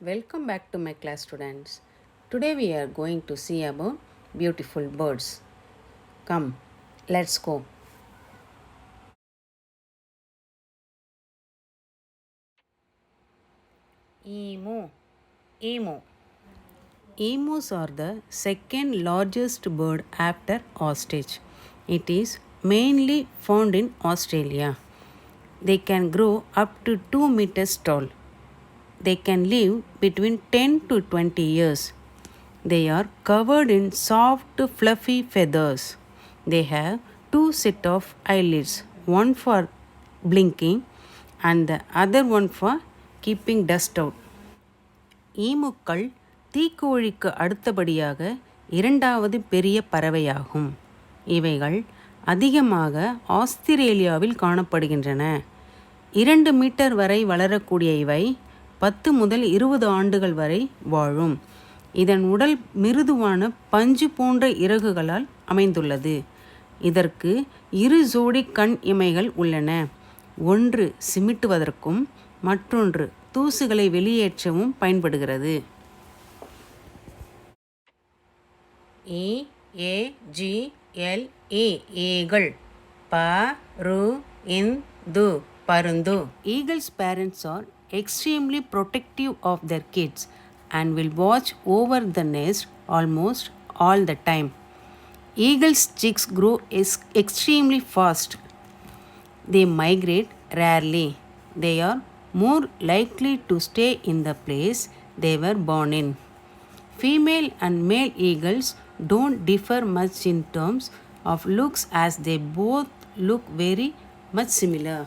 Welcome back to my class students. Today we are going to see about beautiful birds. Come, let's go. Emu. Emu. Emus are the second largest bird after ostrich. It is mainly found in Australia. They can grow up to 2 meters tall. They can live between 10 to 20 years. They are covered in soft, fluffy feathers. They have two sets of eyelids, one for blinking and the other one for keeping dust out. ஈமுக்கள் தீக்கோழிக்கு அடுத்தபடியாக இரண்டாவது பெரிய பறவையாகும். இவைகள் அதிகமாக ஆஸ்திரேலியாவில் காணப்படுகின்றன. 2 metre வரை வளரக்கூடிய இவை 10 முதல் 20 ஆண்டுகள் வரை வாழும். இதன் உடல் மிருதுவான பஞ்சு போன்ற இறகுகளால் அமைந்துள்ளது. இதற்கு 2 ஜோடி கண் இமைகள் உள்ளன. ஒன்று சிமிட்டுவதற்கும் மற்றொன்று தூசுகளை வெளியேற்றவும் பயன்படுகிறது. EAGLE ஈகிள் பருந்து பருந்து. Eagles' parents are extremely protective of their kids and will watch over the nest almost all the time. Eagles' chicks grow extremely fast. They migrate rarely. They are more likely to stay in the place they were born in. Female and male eagles don't differ much in terms of looks as they both look very much similar.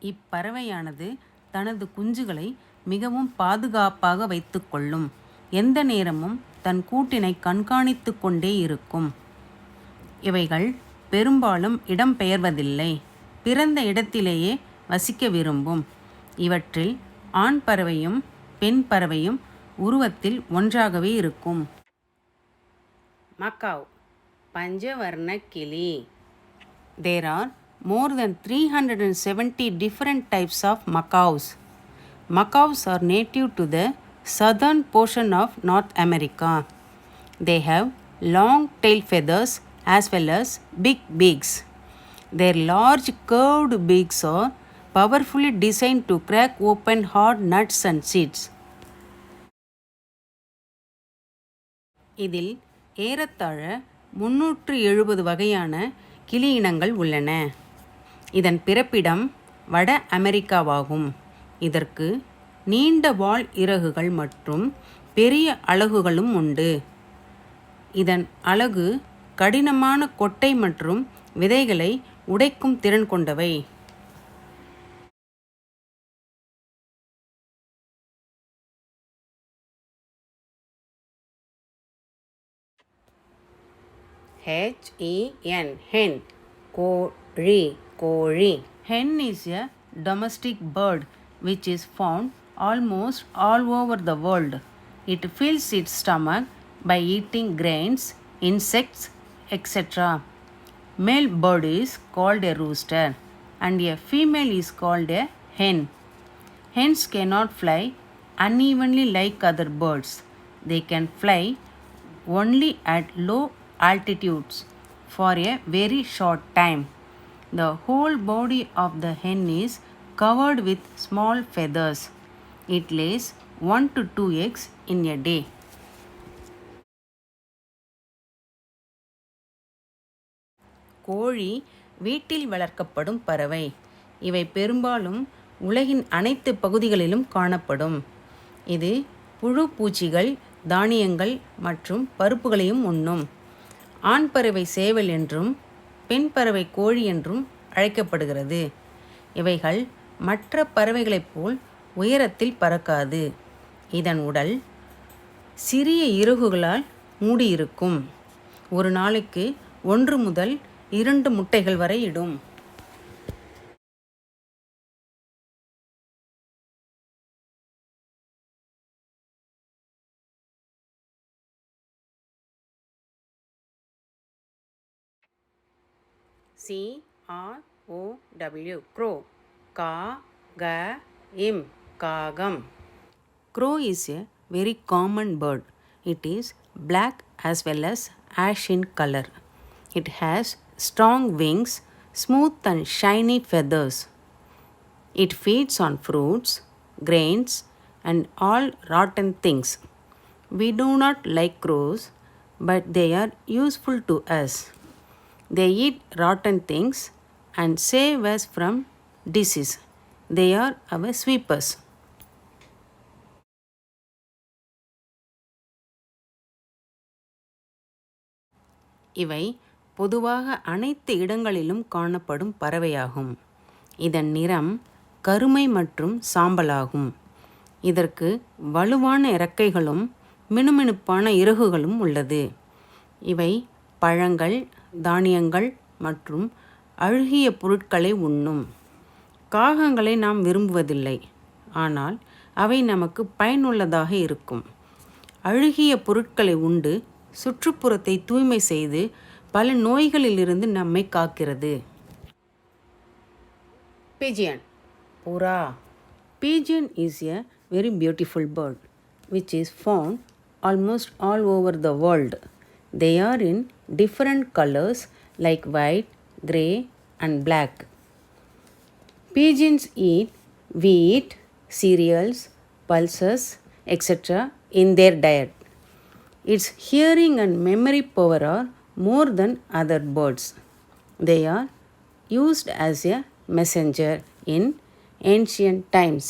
இப்பறவையானது தனது குஞ்சுகளை மிகவும் பாதுகாப்பாக வைத்துக்கொள்ளும். எந்த நேரமும் தன் கூட்டினை கண்காணித்து கொண்டே இருக்கும். இவைகள் பெரும்பாலும் இடம்பெயர்வதில்லை. பிறந்த இடத்திலேயே வசிக்க விரும்பும். இவற்றில் ஆண் பறவையும் பெண் பறவையும் உருவத்தில் ஒன்றாகவே இருக்கும். மக்காவ் பஞ்சவர்ண கிளி. There are more than 370 different types of macaws. Macaws are native to the southern portion of North America. They have long tail feathers as well as big beaks. Their large curved beaks are powerfully designed to crack open hard nuts and seeds. இதில் ஏறத்தாழ 370 வகையான கிளி இனங்கள் உள்ளன. இதன் பிறப்பிடம் வட அமெரிக்காவாகும். இதற்கு நீண்ட வால் இறகுகள் மற்றும் பெரிய அலகுகளும் உண்டு. இதன் அலகு கடினமான கொட்டை மற்றும் விதைகளை உடைக்கும் திறன் கொண்டவை. hen கோழி கோழி. Hen is a domestic bird which is found almost all over the world. It fills its stomach by eating grains, insects, etc. Male bird is called a rooster and a female is called a hen. Hens cannot fly unevenly like other birds. They can fly only at low altitudes for a very short time. The whole body of the hen is covered with small feathers. It lays 1 to 2 eggs in a day. கோழி வீட்டில் வளர்க்கப்படும் பறவை. இவை பெரும்பாலும் உலகின் அனைத்து பகுதிகளிலும் காணப்படும். இது புழு பூச்சிகள், தானியங்கள் மற்றும் பருப்புகளையும் உண்ணும். ஆண் பறவை சேவல் என்றும் பெண் பறவை கோழி என்றும் அழைக்கப்படுகிறது. இவைகள் மற்ற பறவைகளைப் போல் உயரத்தில் பறக்காது. இதன் உடல் சிறிய இறகுகளால் மூடியிருக்கும். ஒரு நாளைக்கு 1 முதல் 2 முட்டைகள் வரை இடும். CROW crow. கா க Im. Kagam. Crow is a very common bird. It is black as well as ash in color. It has strong wings, smooth and shiny feathers. It feeds on fruits, grains, and all rotten things. We do not like crows, but they are useful to us. They eat rotten things and save us from disease. They are our sweepers. இவை பொதுவாக அனைத்து இடங்களிலும் காணப்படும் பறவையாகும். இதன் நிறம் கருமை மற்றும் சாம்பலாகும். இதற்கு வலுவான இறக்கைகளும் மினுமினுப்பான இறகுகளும் உள்ளது. இவை பழங்கள், தானியங்கள் மற்றும் அழுகிய பொருட்களை உண்ணும். காகங்களை நாம் விரும்புவதில்லை, ஆனால் அவை நமக்கு பயனுள்ளதாக இருக்கும். அழுகிய பொருட்களை உண்டு சுற்றுப்புறத்தை தூய்மை செய்து பல நோய்களிலிருந்து நம்மை காக்கிறது. Pigeon. புறா. Pigeon is a very beautiful bird which is found almost all over the world. They are in different colors like white, grey and black. Pigeons eat wheat, cereals, pulses, etc. in their diet. Its hearing and memory power are more than other birds. They are used as a messenger in ancient times.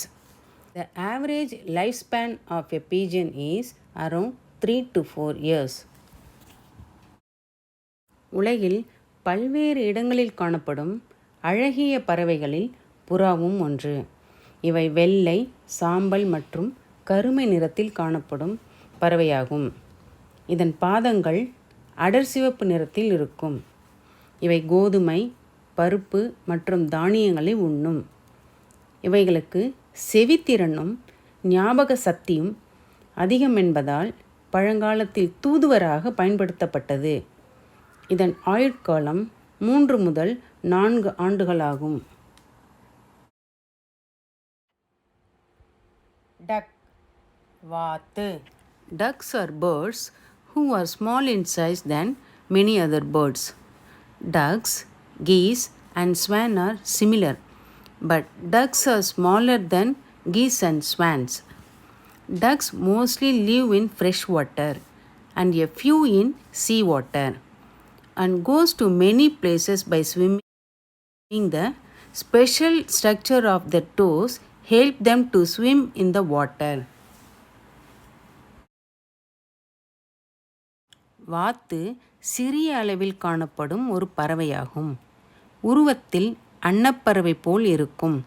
The average lifespan of a pigeon is around 3 to 4 years. உலகில் பல்வேறு இடங்களில் காணப்படும் அழகிய பறவைகளில் புறாவும் ஒன்று. இவை வெள்ளை, சாம்பல் மற்றும் கருமை நிறத்தில் காணப்படும் பறவையாகும். இதன் பாதங்கள் அடர் சிவப்பு நிறத்தில் இருக்கும். இவை கோதுமை, பருப்பு மற்றும் தானியங்களை உண்ணும். இவைகளுக்கு செவித்திறனும் ஞாபக சக்தியும் அதிகம் என்பதால் பழங்காலத்தில் தூதுவராக பயன்படுத்தப்பட்டது. இதன் ஆயுட்காலம் 3 முதல் 4 ஆண்டுகளாகும். டக். வாத்து. Ducks are birds who are small in size than many other birds. Ducks, geese, and swan are similar, but ducks are smaller than geese and swans. Ducks mostly live in fresh water and a few in sea water and goes to many places by swimming. The special structure of their toes help them to swim in the water. வாத்து சிறிய அளவில் காணப்படும் ஒரு பறவையாகும். உருவத்தில் அன்னப்பறவை போல் இருக்கும்.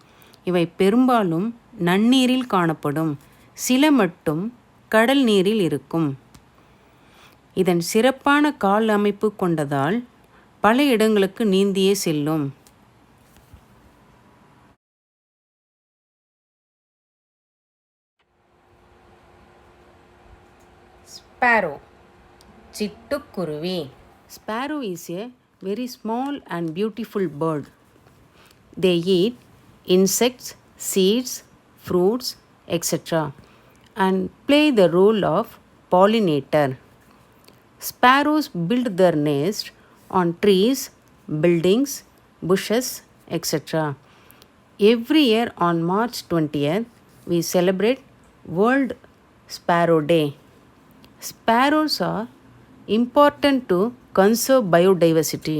இவை பெரும்பாலும் நன்னீரில் காணப்படும். சில மட்டும் கடல் நீரில் இருக்கும். இதன் சிறப்பான கால் அமைப்பு கொண்டதால் பல இடங்களுக்கு நீந்தியே செல்லும். ஸ்பேரோ. சிட்டுக்குருவி. Sparrow is a very small and beautiful bird. They eat insects, seeds, fruits, etc. and play the role of pollinator. Sparrows build their nest on trees, buildings, bushes, etc. Every year on March 20th, we celebrate World Sparrow Day. Sparrows are important to conserve biodiversity.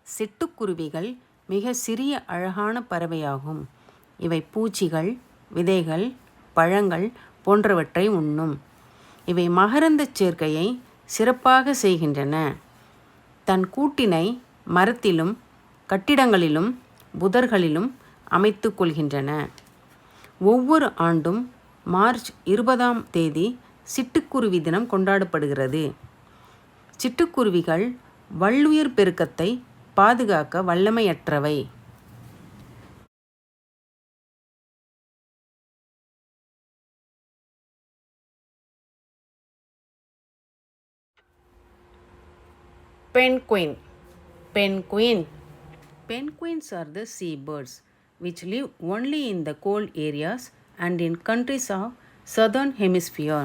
சிட்டுக்குருவிகள் மிக சிறிய அழகான பறவையாகும். இவை பூச்சிகள், விதைகள், பழங்கள் போன்றவற்றை உண்ணும். இவை மகரந்தச் சேர்க்கையை சிறப்பாக செய்கின்றன. தன் கூட்டினை மரத்திலும் கட்டிடங்களிலும் புதர்களிலும் அமைத்து கொள்கின்றன. ஒவ்வொரு ஆண்டும் மார்ச் 20ஆம் தேதி சிட்டுக்குருவி தினம் கொண்டாடப்படுகிறது. சிட்டுக்குருவிகள் வள்ளுயிர் பெருக்கத்தை பாதுகாக்க வல்லமையற்றவை. Penguin. Penguin Penguins are the seabirds which live only in the cold areas and in countries of southern hemisphere.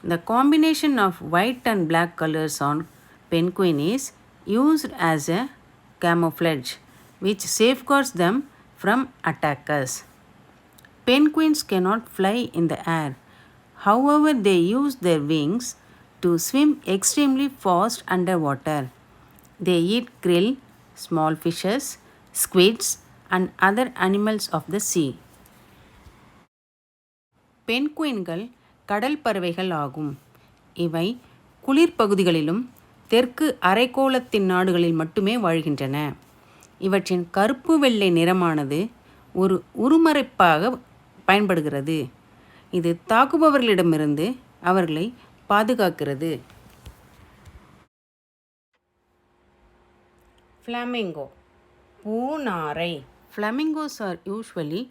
The combination of white and black colors on penguin is used as a camouflage which safeguards them from attackers. Penguins cannot fly in the air. However, they use their wings to swim extremely fast underwater. They eat krill, small fishes, squids, and other animals of the sea. பென்குயின்கள் கடல் பறவைகள் ஆகும். இவை குளிர் பகுதிகளிலும் தெற்கு அரைக்கோளத்தின் நாடுகளில் மட்டுமே வாழ்கின்றன. இவற்றின் கருப்பு வெள்ளை நிறமானது ஒரு உருமறைப்பாக பயன்படுகிறது. இது தாக்குபவர்களிடமிருந்து அவர்களை பாதுகாக்கிறது. Flamingo பூநாரை. Flamingos are usually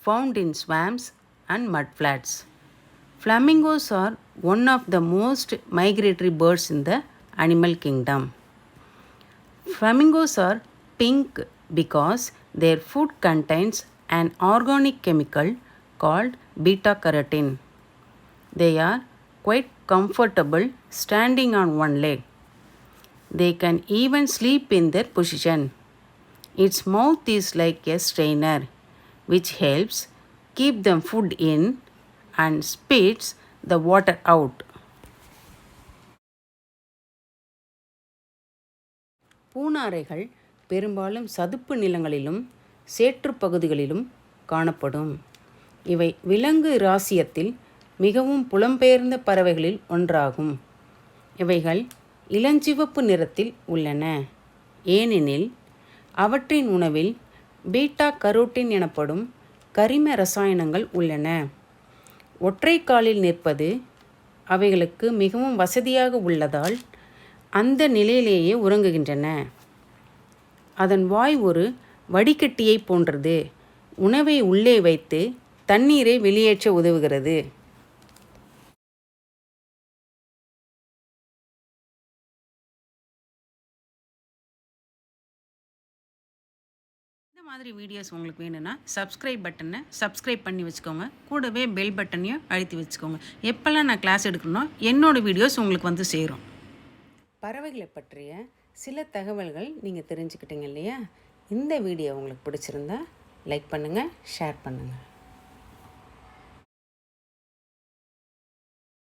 found in swamps and mudflats. Flamingos are one of the most migratory birds in the animal kingdom. Flamingos are pink because their food contains an organic chemical called beta carotene. They are quite comfortable standing on one leg. They can even sleep in their position. Its mouth is like a strainer, which helps keep them food in and spits the water out. பூநாரைகள் பெரும்பாலும் சதுப்பு நிலங்களிலும் சேற்றுப் பகுதிகளிலும் காணப்படும். இவை விலங்கு இராச்சியத்தில் மிகவும் புலம்பெயர்ந்த பறவைகளில் ஒன்றாகும். இவைகள் இளஞ்சிவப்பு நிறத்தில் உள்ளன. ஏனெனில் அவற்றின் உணவில் பீட்டா கரோட்டின் எனப்படும் கரிம ரசாயனங்கள் உள்ளன. ஒற்றை காலில் நிற்பது அவைகளுக்கு மிகவும் வசதியாக உள்ளதால் அந்த நிலையிலேயே உறங்குகின்றன. அதன் வாய் ஒரு வடிகட்டியை போன்றது. உணவை உள்ளே வைத்து தண்ணீரை வெளியேற்ற உதவுகிறது. இந்த மாதிரி வீடியோஸ் உங்களுக்கு வேணும்னா சப்ஸ்கிரைப் பண்ணி வச்சுக்கோங்க. கூடவே பெல் பட்டனையும் அழுத்தி வச்சுக்கோங்க. எப்போல்லாம் நான் கிளாஸ் எடுக்கணும் என்னோடய வீடியோஸ் உங்களுக்கு வந்து சேரும். பறவைகளை பற்றிய சில தகவல்கள் நீங்கள் தெரிஞ்சுக்கிட்டீங்க இல்லையா? இந்த வீடியோ உங்களுக்கு பிடிச்சிருந்தா லைக் பண்ணுங்கள், ஷேர் பண்ணுங்கள்.